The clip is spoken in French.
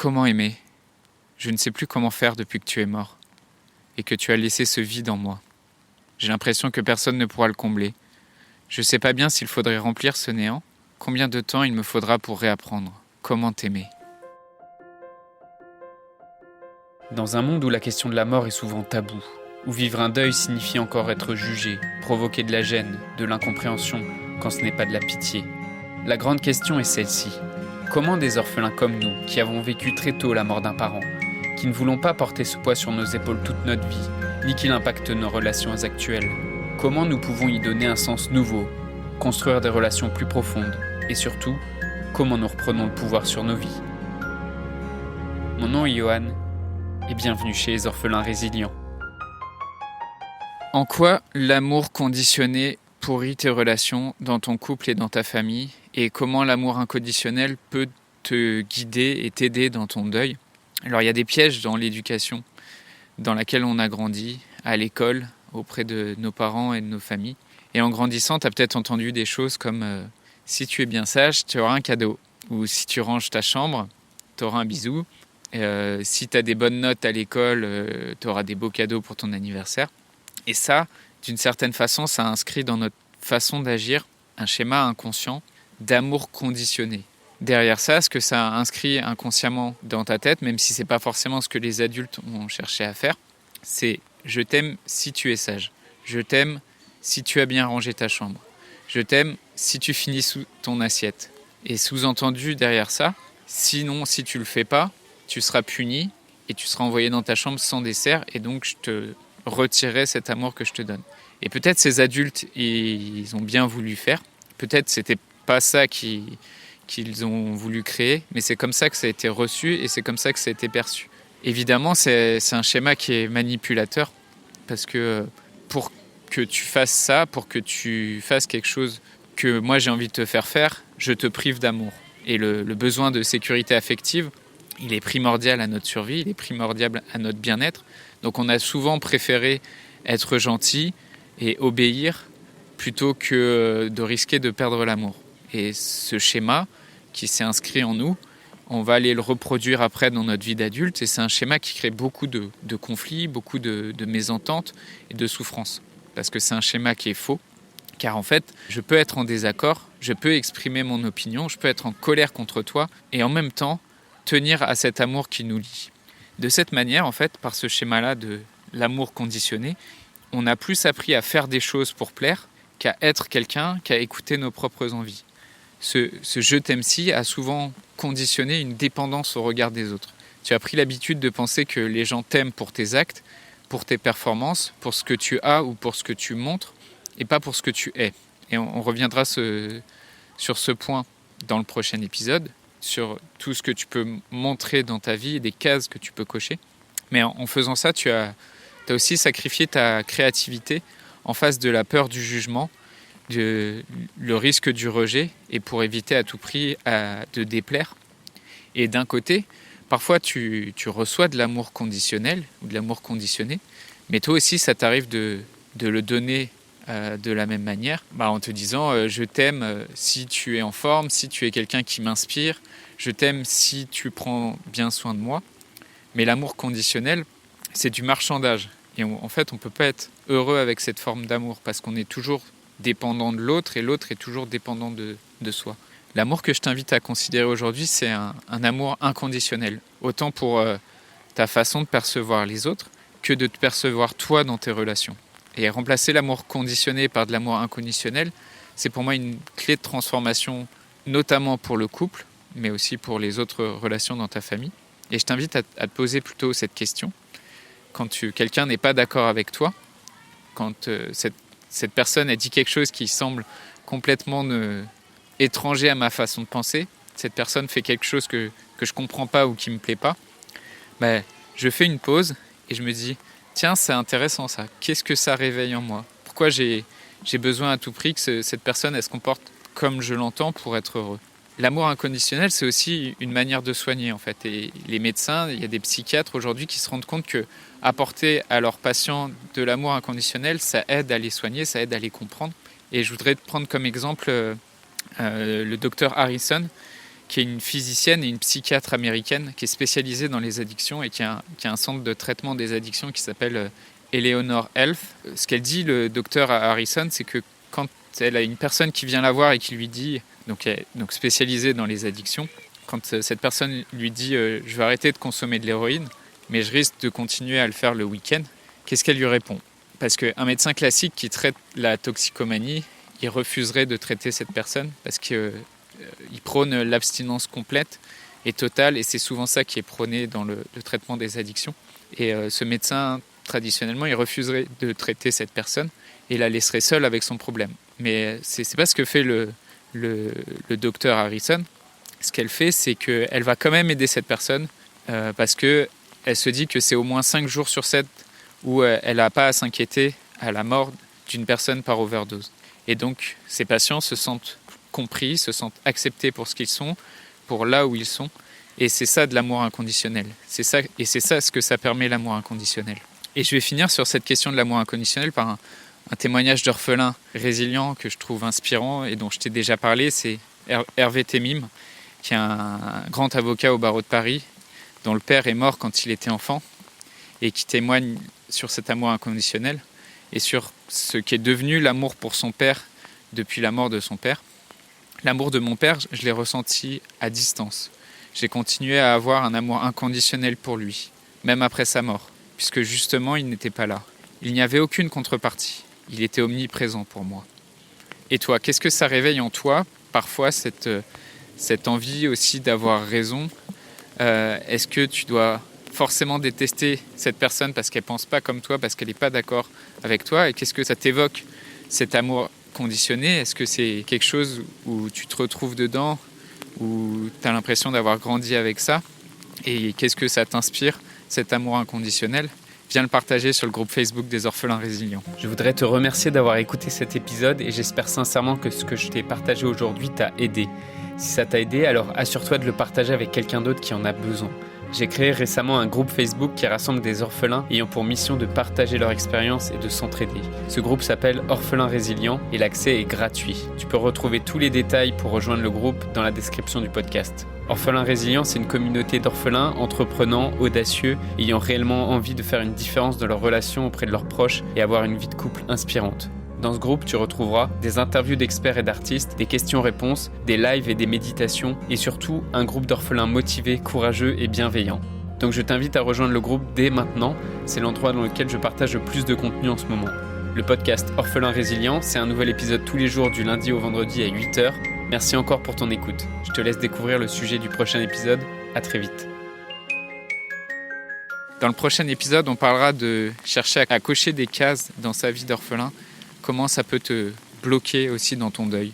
Comment aimer ? Je ne sais plus comment faire depuis que tu es mort et que tu as laissé ce vide en moi. J'ai l'impression que personne ne pourra le combler. Je ne sais pas bien s'il faudrait remplir ce néant. Combien de temps il me faudra pour réapprendre ? Comment t'aimer ? Dans un monde où la question de la mort est souvent taboue, où vivre un deuil signifie encore être jugé, provoquer de la gêne, de l'incompréhension, quand ce n'est pas de la pitié, la grande question est celle-ci. Comment des orphelins comme nous, qui avons vécu très tôt la mort d'un parent, qui ne voulons pas porter ce poids sur nos épaules toute notre vie, ni qu'il impacte nos relations actuelles, comment nous pouvons y donner un sens nouveau, construire des relations plus profondes, et surtout, comment nous reprenons le pouvoir sur nos vies ? Mon nom est Johan, et bienvenue chez les orphelins résilients. En quoi l'amour conditionné pourrit tes relations dans ton couple et dans ta famille, et comment l'amour inconditionnel peut te guider et t'aider dans ton deuil ? Alors il y a des pièges dans l'éducation dans laquelle on a grandi, à l'école, auprès de nos parents et de nos familles. Et en grandissant, tu as peut-être entendu des choses comme si tu es bien sage, tu auras un cadeau. Ou si tu ranges ta chambre, tu auras un bisou. Si tu as des bonnes notes à l'école, tu auras des beaux cadeaux pour ton anniversaire. Et ça, d'une certaine façon, ça inscrit dans notre façon d'agir un schéma inconscient d'amour conditionné. Derrière ça, ce que ça inscrit inconsciemment dans ta tête, même si ce n'est pas forcément ce que les adultes ont cherché à faire, c'est « je t'aime si tu es sage »,« je t'aime si tu as bien rangé ta chambre »,« je t'aime si tu finis sous ton assiette ». Et sous-entendu derrière ça, sinon si tu le fais pas, tu seras puni et tu seras envoyé dans ta chambre sans dessert et donc je te retirerai cet amour que je te donne. Et peut-être ces adultes, ils ont bien voulu faire, peut-être c'était pas ça qu'ils ont voulu créer, mais c'est comme ça que ça a été reçu et c'est comme ça que ça a été perçu. Évidemment, c'est un schéma qui est manipulateur parce que pour que tu fasses ça, pour que tu fasses quelque chose que moi j'ai envie de te faire, je te prive d'amour. Et le besoin de sécurité affective, il est primordial à notre survie, il est primordial à notre bien-être. Donc on a souvent préféré être gentil et obéir plutôt que de risquer de perdre l'amour. Et ce schéma qui s'est inscrit en nous, on va aller le reproduire après dans notre vie d'adulte et c'est un schéma qui crée beaucoup de conflits, beaucoup de mésententes et de souffrances. Parce que c'est un schéma qui est faux, car en fait, je peux être en désaccord, je peux exprimer mon opinion, je peux être en colère contre toi et en même temps tenir à cet amour qui nous lie. De cette manière, en fait, par ce schéma-là de l'amour conditionné, on a plus appris à faire des choses pour plaire qu'à être quelqu'un, qu'à écouter nos propres envies. Ce « je t'aime si » a souvent conditionné une dépendance au regard des autres. Tu as pris l'habitude de penser que les gens t'aiment pour tes actes, pour tes performances, pour ce que tu as ou pour ce que tu montres, et pas pour ce que tu es. Et on reviendra sur ce point dans le prochain épisode, sur tout ce que tu peux montrer dans ta vie et des cases que tu peux cocher. Mais en faisant ça, tu as aussi sacrifié ta créativité en face de la peur du jugement, le risque du rejet et pour éviter à tout prix de déplaire. Et d'un côté, parfois tu reçois de l'amour conditionnel ou de l'amour conditionné, mais toi aussi ça t'arrive de le donner de la même manière, en te disant je t'aime si tu es en forme, si tu es quelqu'un qui m'inspire, je t'aime si tu prends bien soin de moi. Mais l'amour conditionnel, c'est du marchandage. Et en fait, on ne peut pas être heureux avec cette forme d'amour parce qu'on est toujours dépendant de l'autre et l'autre est toujours dépendant de soi. L'amour que je t'invite à considérer aujourd'hui, c'est un amour inconditionnel. Autant pour ta façon de percevoir les autres que de te percevoir toi dans tes relations. Et remplacer l'amour conditionné par de l'amour inconditionnel, c'est pour moi une clé de transformation, notamment pour le couple, mais aussi pour les autres relations dans ta famille. Et je t'invite à te poser plutôt cette question. Quand quelqu'un n'est pas d'accord avec toi, quand cette personne a dit quelque chose qui semble complètement étranger à ma façon de penser, cette personne fait quelque chose que je ne comprends pas ou qui ne me plaît pas, je fais une pause et je me dis « Tiens, c'est intéressant ça, qu'est-ce que ça réveille en moi ? Pourquoi j'ai besoin à tout prix que cette personne elle se comporte comme je l'entends pour être heureux ?» L'amour inconditionnel, c'est aussi une manière de soigner en fait. Et les médecins, il y a des psychiatres aujourd'hui qui se rendent compte que apporter à leurs patients de l'amour inconditionnel, ça aide à les soigner, ça aide à les comprendre. Et je voudrais te prendre comme exemple le docteur Harrison, qui est une physicienne et une psychiatre américaine qui est spécialisée dans les addictions et qui a un centre de traitement des addictions qui s'appelle Eleanor Health. Ce qu'elle dit, le docteur Harrison, c'est que quand elle a une personne qui vient la voir et qui lui dit, donc spécialisée dans les addictions, quand cette personne lui dit je vais arrêter de consommer de l'héroïne, mais je risque de continuer à le faire le week-end, qu'est-ce qu'elle lui répond? Parce qu'un médecin classique qui traite la toxicomanie, il refuserait de traiter cette personne parce qu'il prône l'abstinence complète et totale, et c'est souvent ça qui est prôné dans le traitement des addictions. Et ce médecin, traditionnellement, il refuserait de traiter cette personne et la laisserait seule avec son problème. Mais c'est pas ce que fait le docteur Harrison. Ce qu'elle fait, c'est qu'elle va quand même aider cette personne parce qu'elle se dit que c'est au moins 5 jours sur 7 où elle n'a pas à s'inquiéter à la mort d'une personne par overdose. Et donc, ces patients se sentent compris, se sentent acceptés pour ce qu'ils sont, pour là où ils sont. Et c'est ça de l'amour inconditionnel. C'est ça ce que ça permet, l'amour inconditionnel. Et je vais finir sur cette question de l'amour inconditionnel par un témoignage d'orphelin résilient que je trouve inspirant et dont je t'ai déjà parlé. C'est Hervé Temim, qui est un grand avocat au barreau de Paris, dont le père est mort quand il était enfant et qui témoigne sur cet amour inconditionnel et sur ce qui est devenu l'amour pour son père depuis la mort de son père. L'amour de mon père, je l'ai ressenti à distance. J'ai continué à avoir un amour inconditionnel pour lui, même après sa mort, puisque justement il n'était pas là. Il n'y avait aucune contrepartie. Il était omniprésent pour moi. Et toi, qu'est-ce que ça réveille en toi, parfois, cette envie aussi d'avoir raison? Est-ce que tu dois forcément détester cette personne parce qu'elle ne pense pas comme toi, parce qu'elle n'est pas d'accord avec toi? Et qu'est-ce que ça t'évoque, cet amour conditionné? Est-ce que c'est quelque chose où tu te retrouves dedans, où tu as l'impression d'avoir grandi avec ça? Et qu'est-ce que ça t'inspire, cet amour inconditionnel? Viens le partager sur le groupe Facebook des Orphelins Résilients. Je voudrais te remercier d'avoir écouté cet épisode et j'espère sincèrement que ce que je t'ai partagé aujourd'hui t'a aidé. Si ça t'a aidé, alors assure-toi de le partager avec quelqu'un d'autre qui en a besoin. J'ai créé récemment un groupe Facebook qui rassemble des orphelins ayant pour mission de partager leur expérience et de s'entraider. Ce groupe s'appelle Orphelins Résilients et l'accès est gratuit. Tu peux retrouver tous les détails pour rejoindre le groupe dans la description du podcast. Orphelins Résilients, c'est une communauté d'orphelins entreprenants, audacieux, ayant réellement envie de faire une différence dans leurs relations auprès de leurs proches et avoir une vie de couple inspirante. Dans ce groupe, tu retrouveras des interviews d'experts et d'artistes, des questions-réponses, des lives et des méditations, et surtout un groupe d'orphelins motivés, courageux et bienveillants. Donc je t'invite à rejoindre le groupe dès maintenant, c'est l'endroit dans lequel je partage le plus de contenu en ce moment. Le podcast Orphelins Résilients, c'est un nouvel épisode tous les jours du lundi au vendredi à 8h. Merci encore pour ton écoute. Je te laisse découvrir le sujet du prochain épisode. À très vite. Dans le prochain épisode, on parlera de chercher à cocher des cases dans sa vie d'orphelin. Comment ça peut te bloquer aussi dans ton deuil.